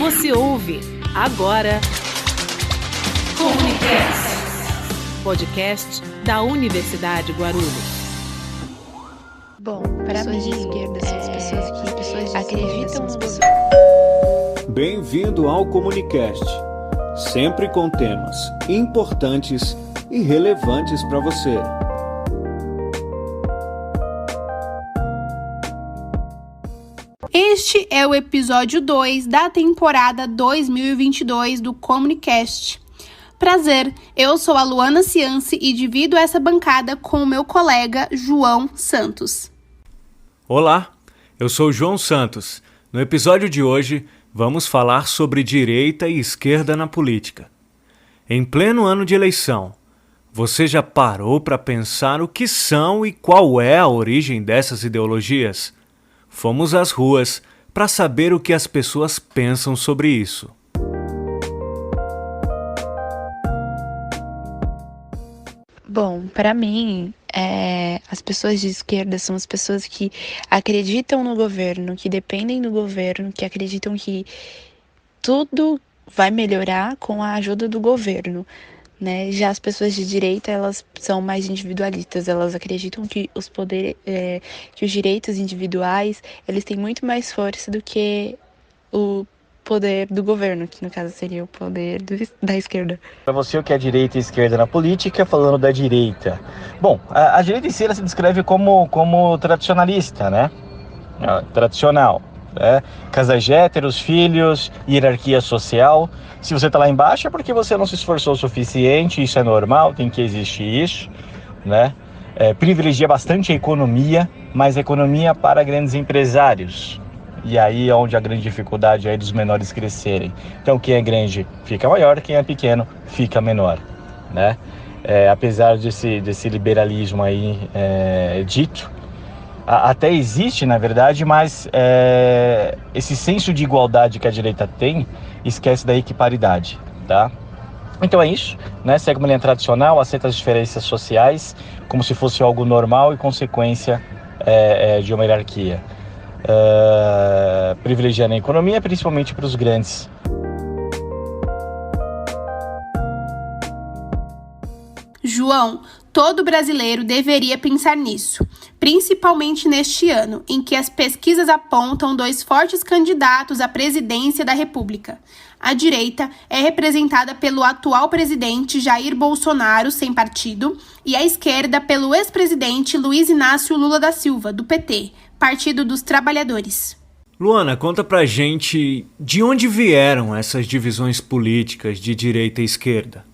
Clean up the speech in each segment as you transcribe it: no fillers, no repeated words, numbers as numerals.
Você ouve agora Comunicast, podcast da Universidade Guarulhos. Bom, para mim, de esquerda são as pessoas que acreditam no governo. Bem-vindo ao Comunicast, sempre com temas importantes e relevantes para você. Este é o episódio 2 da temporada 2022 do Comunicast. Prazer, eu sou a Luana Cianci e divido essa bancada com o meu colega João Santos. Olá, eu sou o João Santos. No episódio de hoje, vamos falar sobre direita e esquerda na política. Em pleno ano de eleição, você já parou para pensar o que são e qual é a origem dessas ideologias? Fomos às ruas para saber o que as pessoas pensam sobre isso. Bom, para mim, as pessoas de esquerda são as pessoas que acreditam no governo, que dependem do governo, que acreditam que tudo vai melhorar com a ajuda do governo, né? Já as pessoas de direita, elas são mais individualistas, elas acreditam que os poderes, que os direitos individuais, eles têm muito mais força do que o poder do governo, que no caso seria o poder da esquerda. Para você, o que é direita e esquerda na política, falando da direita. Bom, a direita em si ela se descreve como tradicionalista, né? Tradicional. Casais héteros, filhos, hierarquia social. Se você está lá embaixo é porque você não se esforçou o suficiente, isso é normal, tem que existir isso, né? Privilegia bastante a economia, mas a economia para grandes empresários. E aí é onde a grande dificuldade é dos menores crescerem. Então quem é grande fica maior, quem é pequeno fica menor, né? Apesar desse liberalismo aí dito, até existe, na verdade, mas esse senso de igualdade que a direita tem, esquece da equiparidade, tá? Então é isso, né? Segue uma linha tradicional, aceita as diferenças sociais como se fosse algo normal e consequência de uma hierarquia. Privilegiando a economia, principalmente para os grandes. João, todo brasileiro deveria pensar nisso, principalmente neste ano, em que as pesquisas apontam dois fortes candidatos à presidência da República. A direita é representada pelo atual presidente Jair Bolsonaro, sem partido, e a esquerda pelo ex-presidente Luiz Inácio Lula da Silva, do PT, Partido dos Trabalhadores. Luana, conta pra gente de onde vieram essas divisões políticas de direita e esquerda.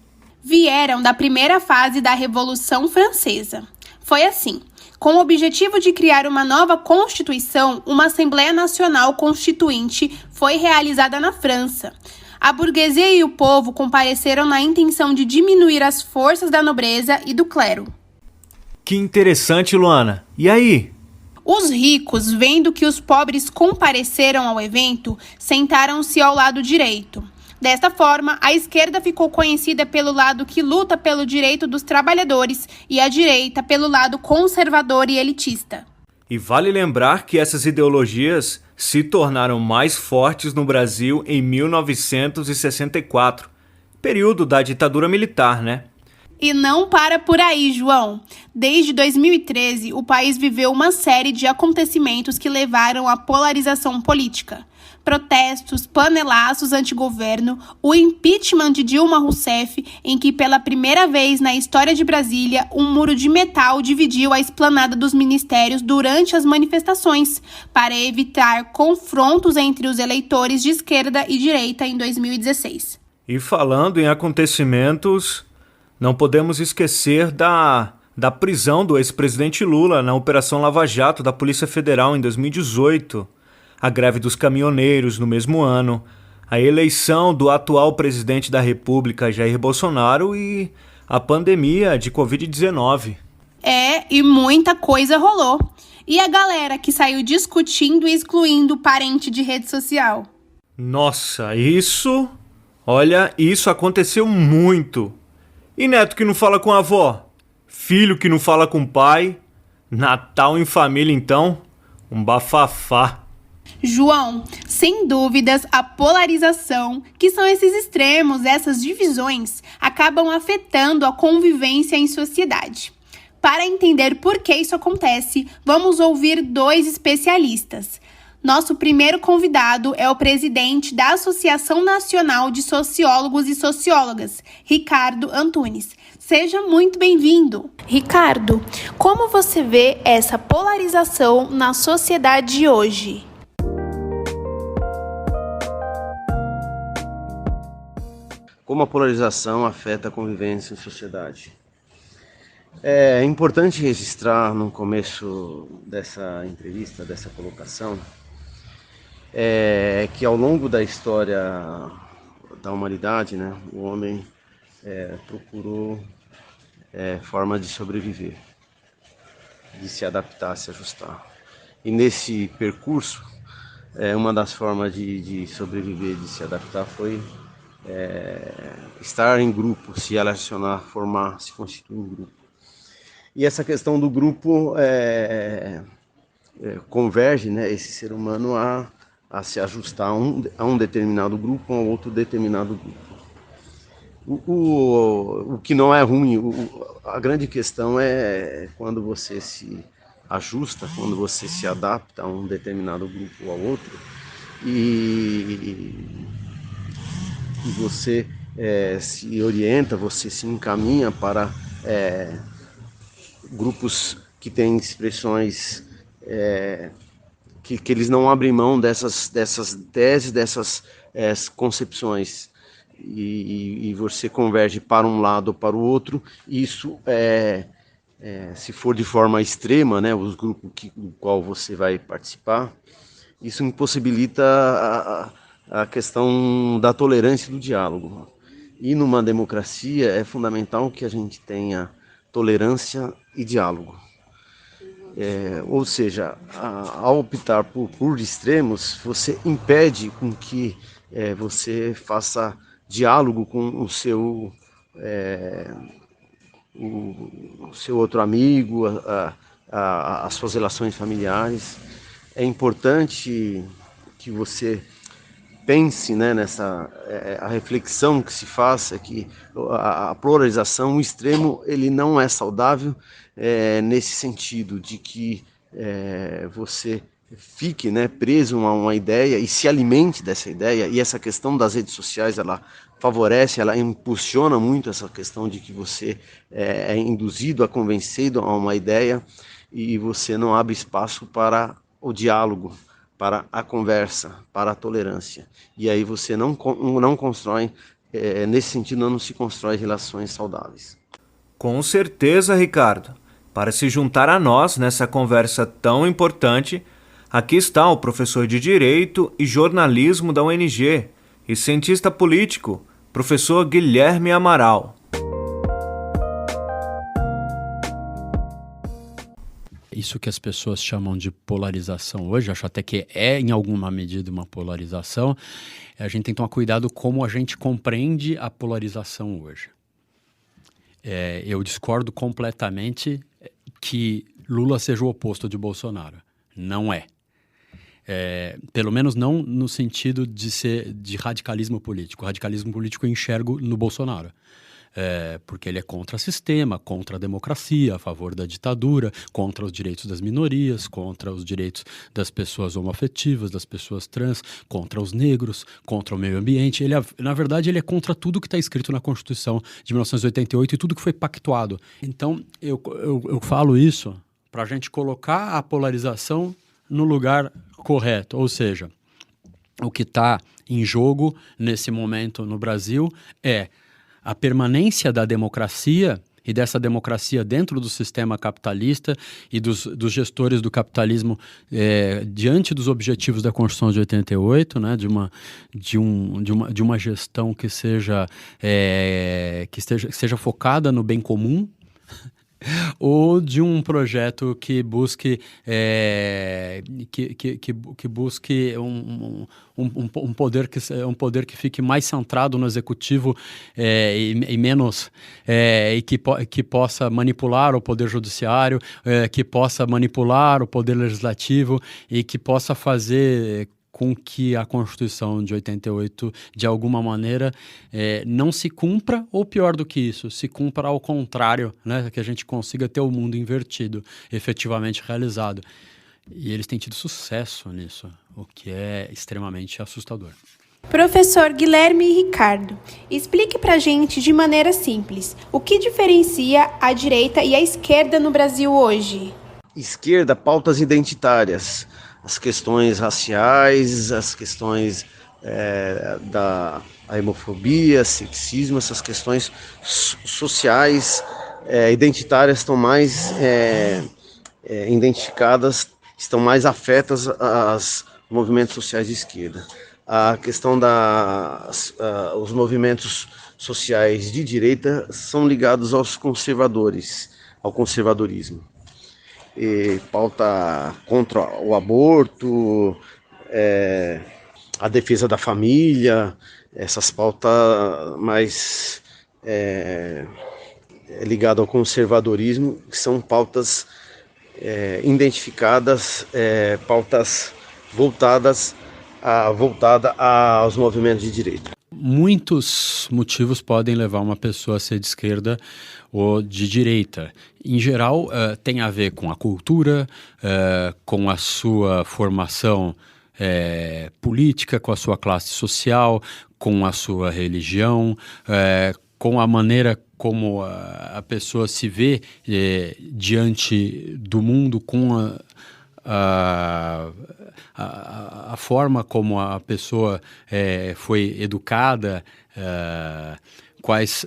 Vieram da primeira fase da Revolução Francesa. Foi assim: com o objetivo de criar uma nova Constituição, uma Assembleia Nacional Constituinte foi realizada na França. A burguesia e o povo compareceram na intenção de diminuir as forças da nobreza e do clero. Que interessante, Luana. E aí? Os ricos, vendo que os pobres compareceram ao evento, sentaram-se ao lado direito. Desta forma, a esquerda ficou conhecida pelo lado que luta pelo direito dos trabalhadores e a direita pelo lado conservador e elitista. E vale lembrar que essas ideologias se tornaram mais fortes no Brasil em 1964, período da ditadura militar, né? E não para por aí, João. Desde 2013, o país viveu uma série de acontecimentos que levaram à polarização política. Protestos, panelaços anti-governo, o impeachment de Dilma Rousseff, em que pela primeira vez na história de Brasília, um muro de metal dividiu a esplanada dos ministérios durante as manifestações, para evitar confrontos entre os eleitores de esquerda e direita em 2016. E falando em acontecimentos, não podemos esquecer da prisão do ex-presidente Lula na Operação Lava Jato da Polícia Federal em 2018, a greve dos caminhoneiros no mesmo ano, a eleição do atual presidente da República, Jair Bolsonaro, e a pandemia de Covid-19. E muita coisa rolou. E a galera que saiu discutindo e excluindo o parente de rede social? Nossa, isso aconteceu muito. E neto que não fala com a avó? Filho que não fala com o pai? Natal em família, então? Um bafafá. João, sem dúvidas, a polarização, que são esses extremos, essas divisões, acabam afetando a convivência em sociedade. Para entender por que isso acontece, vamos ouvir 2 especialistas. Nosso primeiro convidado é o presidente da Associação Nacional de Sociólogos e Sociólogas, Ricardo Antunes. Seja muito bem-vindo. Ricardo, como você vê essa polarização na sociedade de hoje? Como a polarização afeta a convivência em sociedade? É importante registrar no começo dessa entrevista, dessa colocação, que ao longo da história da humanidade, né, o homem procurou forma de sobreviver, de se adaptar, se ajustar. E nesse percurso, uma das formas de sobreviver, de se adaptar foi estar em grupo, se relacionar, formar, se constituir em grupo. E essa questão do grupo converge, né, esse ser humano a se ajustar a um determinado grupo, a outro determinado grupo. O que não é ruim, a grande questão é quando você se ajusta, quando você se adapta a um determinado grupo ou ao outro e você se orienta, você se encaminha para grupos que têm expressões que eles não abrem mão dessas teses, dessas concepções, e você converge para um lado ou para o outro. Isso, se for de forma extrema, né, os grupos do qual você vai participar, isso impossibilita a questão da tolerância e do diálogo. E numa democracia é fundamental que a gente tenha tolerância e diálogo. Ou seja, ao optar por extremos, você impede com que você faça diálogo com o seu outro amigo, as suas relações familiares. É importante que você pense, né, a reflexão que se faça, que a polarização, o extremo, ele não é saudável nesse sentido de que você fique, né, preso a uma ideia e se alimente dessa ideia. E essa questão das redes sociais, ela favorece, ela impulsiona muito essa questão de que você é induzido, convencido a uma ideia e você não abre espaço para o diálogo, para a conversa, para a tolerância. E aí você não constrói, nesse sentido, não se constrói relações saudáveis. Com certeza, Ricardo. Para se juntar a nós nessa conversa tão importante, aqui está o professor de Direito e Jornalismo da UNG e cientista político, professor Guilherme Amaral. Isso que as pessoas chamam de polarização hoje, acho até que é em alguma medida uma polarização, a gente tem que tomar cuidado como a gente compreende a polarização hoje. Eu discordo completamente que Lula seja o oposto de Bolsonaro. Não é. Pelo menos não no sentido de ser de radicalismo político. O radicalismo político eu enxergo no Bolsonaro. Porque ele é contra o sistema, contra a democracia, a favor da ditadura, contra os direitos das minorias, contra os direitos das pessoas homoafetivas, das pessoas trans, contra os negros, contra o meio ambiente. Na verdade, ele é contra tudo que está escrito na Constituição de 1988 e tudo que foi pactuado. Então, eu falo isso para a gente colocar a polarização no lugar correto, ou seja, o que está em jogo nesse momento no Brasil é a permanência da democracia e dessa democracia dentro do sistema capitalista e dos gestores do capitalismo diante dos objetivos da Constituição de 88, né, de uma gestão que seja focada no bem comum, ou de um projeto que busque que busque um poder que fique mais centrado no executivo e menos e que possa manipular o poder judiciário, que possa manipular o poder legislativo e que possa fazer com que a Constituição de 88, de alguma maneira, não se cumpra, ou pior do que isso, se cumpra ao contrário, né? Que a gente consiga ter o mundo invertido, efetivamente realizado. E eles têm tido sucesso nisso, o que é extremamente assustador. Professor Guilherme Ricardo, explique pra gente de maneira simples, o que diferencia a direita e a esquerda no Brasil hoje? Esquerda, pautas identitárias, as questões raciais, as questões da homofobia, sexismo, essas questões sociais, identitárias estão mais identificadas, estão mais afetas aos movimentos sociais de esquerda. A questão os movimentos sociais de direita são ligados aos conservadores, ao conservadorismo. Pauta contra o aborto, a defesa da família, essas pautas mais ligadas ao conservadorismo, que são pautas identificadas, pautas voltadas aos movimentos de direita. Muitos motivos podem levar uma pessoa a ser de esquerda ou de direita. Em geral, tem a ver com a cultura, com a sua formação política, com a sua classe social, com a sua religião, com a maneira como a pessoa se vê diante do mundo, com a forma como a pessoa foi educada, quais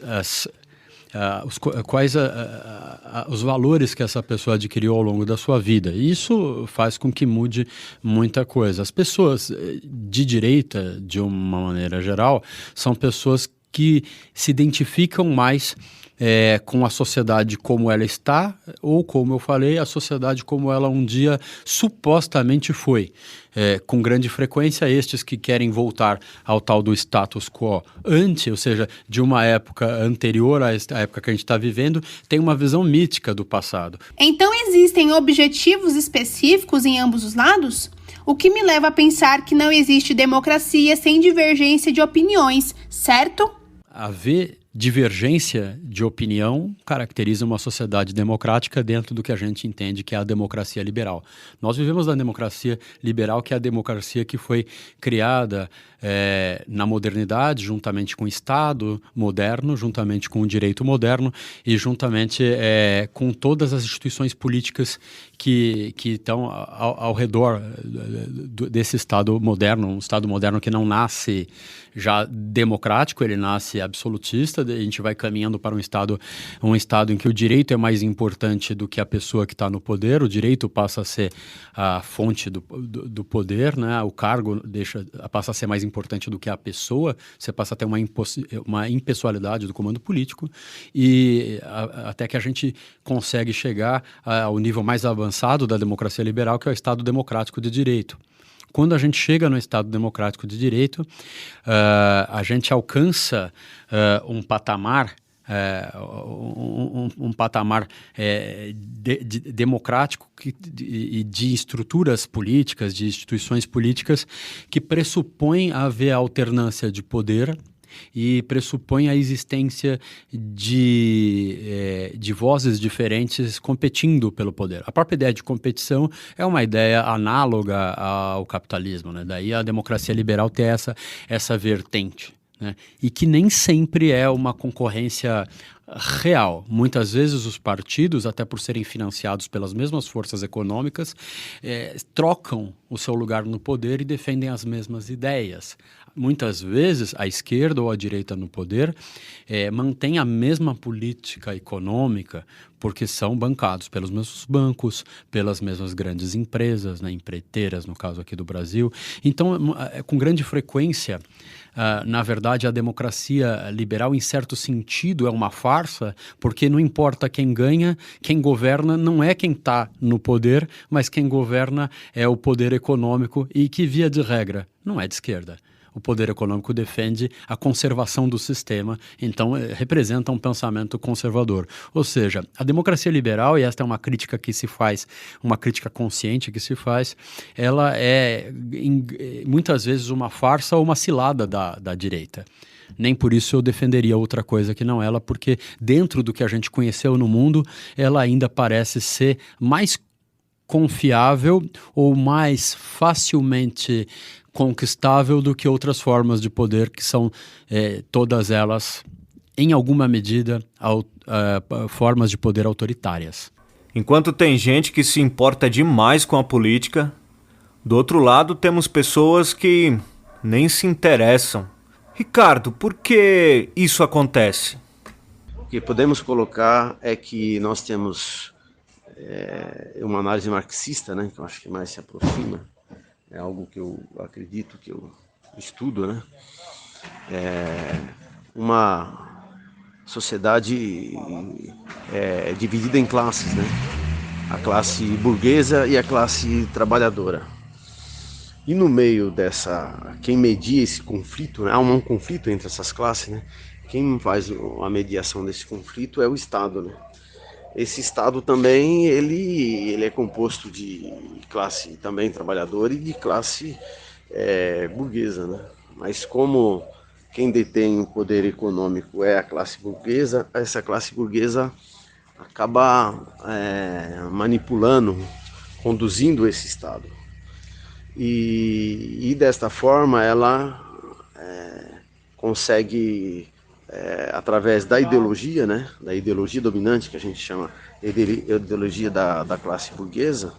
os valores que essa pessoa adquiriu ao longo da sua vida. E isso faz com que mude muita coisa. As pessoas de direita, de uma maneira geral, são pessoas que se identificam mais com a sociedade como ela está, ou, como eu falei, a sociedade como ela um dia supostamente foi. Com grande frequência, estes que querem voltar ao tal do status quo ante, ou seja, de uma época anterior à época que a gente está vivendo, tem uma visão mítica do passado. Então existem objetivos específicos em ambos os lados? O que me leva a pensar que não existe democracia sem divergência de opiniões, certo? Haver divergência de opinião caracteriza uma sociedade democrática dentro do que a gente entende que é a democracia liberal. Nós vivemos na democracia liberal, que é a democracia que foi criada na modernidade, juntamente com o Estado moderno, juntamente com o direito moderno e juntamente com todas as instituições políticas que estão ao redor desse Estado moderno, um Estado moderno que não nasce já democrático, ele nasce absolutista. A gente vai caminhando para um estado em que o direito é mais importante do que a pessoa que está no poder. O direito passa a ser a fonte do poder, né? O cargo passa a ser mais importante do que a pessoa. Você passa a ter uma impessoalidade do comando político e até que a gente consegue chegar ao nível mais avançado da democracia liberal, que é o Estado democrático de direito. Quando a gente chega no Estado democrático de direito, a gente alcança um patamar democrático e de estruturas políticas, de instituições políticas que pressupõem haver alternância de poder e pressupõe a existência de vozes diferentes competindo pelo poder. A própria ideia de competição é uma ideia análoga ao capitalismo, né? Daí a democracia liberal tem essa vertente, né? E que nem sempre é uma concorrência real. Muitas vezes os partidos, até por serem financiados pelas mesmas forças econômicas, trocam o seu lugar no poder e defendem as mesmas ideias. Muitas vezes a esquerda ou a direita no poder mantém a mesma política econômica porque são bancados pelos mesmos bancos, pelas mesmas grandes empresas, né, empreiteiras, no caso aqui do Brasil. Então, com grande frequência, na verdade, a democracia liberal, em certo sentido, é uma farsa, porque não importa quem ganha, quem governa não é quem está no poder, mas quem governa é o poder econômico e que, via de regra, não é de esquerda. O poder econômico defende a conservação do sistema, então representa um pensamento conservador. Ou seja, a democracia liberal, e esta é uma crítica que se faz, uma crítica consciente que se faz, ela é muitas vezes uma farsa ou uma cilada da direita. Nem por isso eu defenderia outra coisa que não ela, porque dentro do que a gente conheceu no mundo, ela ainda parece ser mais confiável ou mais facilmente conquistável do que outras formas de poder, que são todas elas, em alguma medida, formas de poder autoritárias. Enquanto tem gente que se importa demais com a política, do outro lado temos pessoas que nem se interessam. Ricardo, por que isso acontece? O que podemos colocar é que nós temos uma análise marxista, né, que eu acho que mais se aproxima. É algo que eu acredito, que eu estudo, né? Uma sociedade dividida em classes, né? A classe burguesa e a classe trabalhadora. E no meio quem media esse conflito, né? Há um conflito entre essas classes, né? Quem faz a mediação desse conflito é o Estado, né? Esse Estado também, ele é composto de classe também trabalhadora e de classe burguesa, né? Mas como quem detém o poder econômico é a classe burguesa, essa classe burguesa acaba manipulando, conduzindo esse Estado. E desta forma ela consegue... através da ideologia, né, da ideologia dominante, que a gente chama ideologia da classe burguesa,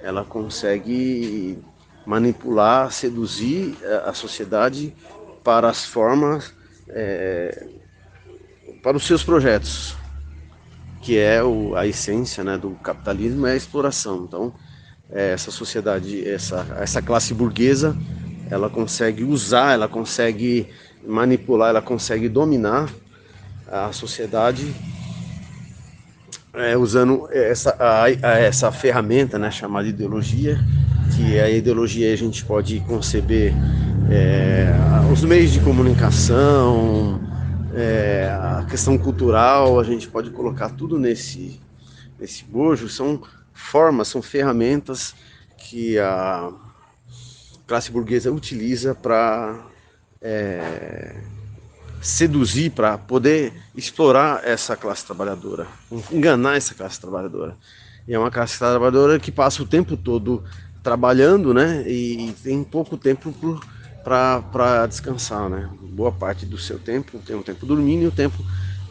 ela consegue manipular, seduzir a sociedade para as formas, para os seus projetos, que é a essência, né, do capitalismo, é a exploração. Então, essa sociedade, essa classe burguesa, ela consegue usar, ela consegue manipular, ela consegue dominar a sociedade usando essa ferramenta, né, chamada ideologia, que a ideologia a gente pode conceber os meios de comunicação, a questão cultural, a gente pode colocar tudo nesse bojo. São formas, são ferramentas que a classe burguesa utiliza para seduzir, para poder explorar essa classe trabalhadora, enganar essa classe trabalhadora. E é uma classe trabalhadora que passa o tempo todo trabalhando, né, e tem pouco tempo para descansar, né? Boa parte do seu tempo tem um tempo dormindo e o tempo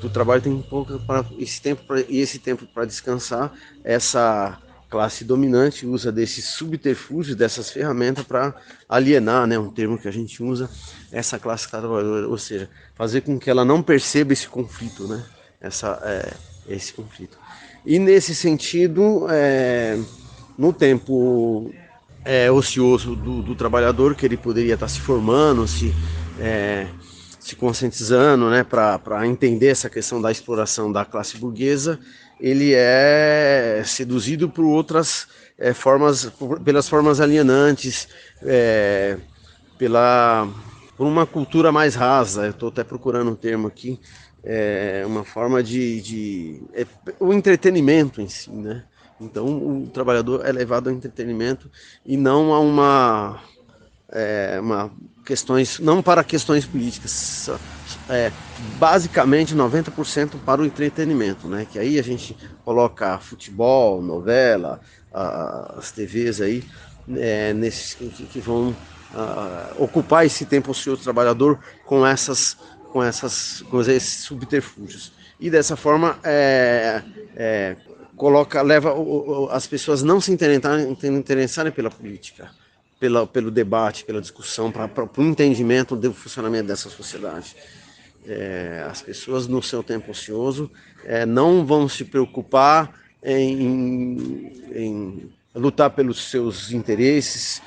do trabalho tem pouco para esse tempo para descansar. Essa classe dominante usa desses subterfúgios, dessas ferramentas para alienar, né, um termo que a gente usa, essa classe trabalhadora, ou seja, fazer com que ela não perceba esse conflito, né, esse conflito. E nesse sentido, no tempo ocioso do trabalhador, que ele poderia estar se formando, se conscientizando, né, para entender essa questão da exploração da classe burguesa, ele é seduzido por outras formas, pelas formas alienantes, por uma cultura mais rasa. Eu estou até procurando um termo aqui, uma forma o entretenimento em si, né? Então o trabalhador é levado ao entretenimento e não a não para questões políticas, basicamente 90% para o entretenimento, né? Que aí a gente coloca futebol, novela, as TVs aí, nesses que vão ocupar esse tempo ocioso do trabalhador com esses subterfúgios. E dessa forma leva as pessoas não se interessarem pela política, pelo debate, pela discussão, para o entendimento do funcionamento dessa sociedade. As pessoas no seu tempo ocioso não vão se preocupar em lutar pelos seus interesses,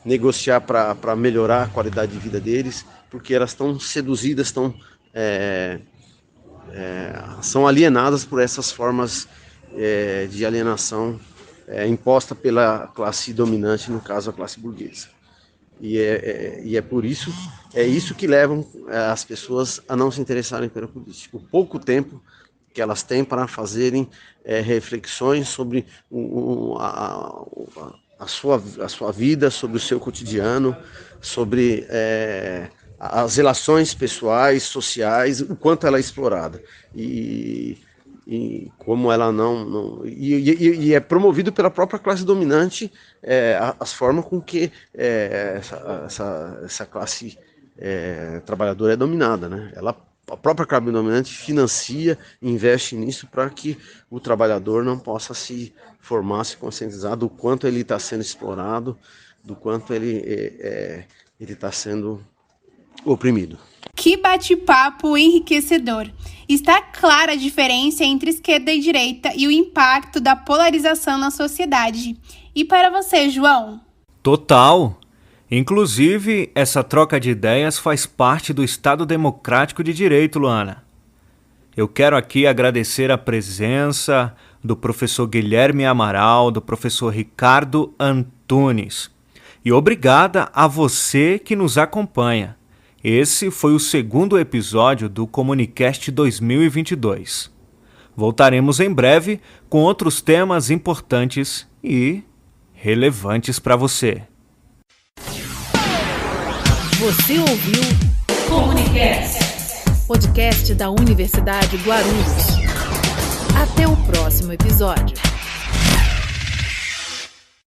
negociar para melhorar a qualidade de vida deles, porque elas estão seduzidas, são alienadas por essas formas de alienação imposta pela classe dominante, no caso a classe burguesa. E é por isso, isso que leva as pessoas a não se interessarem pela política. O pouco tempo que elas têm para fazerem reflexões sobre a sua vida, sobre o seu cotidiano, sobre as relações pessoais, sociais, o quanto ela é explorada. E como ela e é promovido pela própria classe dominante as formas com que essa classe trabalhadora é dominada, né? A própria classe dominante financia, investe nisso para que o trabalhador não possa se formar, se conscientizar do quanto ele está sendo explorado, do quanto ele está sendo oprimido. Que bate-papo enriquecedor! Está clara a diferença entre esquerda e direita e o impacto da polarização na sociedade. E para você, João? Total! Inclusive, essa troca de ideias faz parte do Estado Democrático de Direito, Luana. Eu quero aqui agradecer a presença do professor Guilherme Amaral, do professor Ricardo Antunes. E obrigada a você que nos acompanha. Esse foi o segundo episódio do Comunicast 2022. Voltaremos em breve com outros temas importantes e relevantes para você. Você ouviu Comunicast, podcast da Universidade Guarulhos. Até o próximo episódio.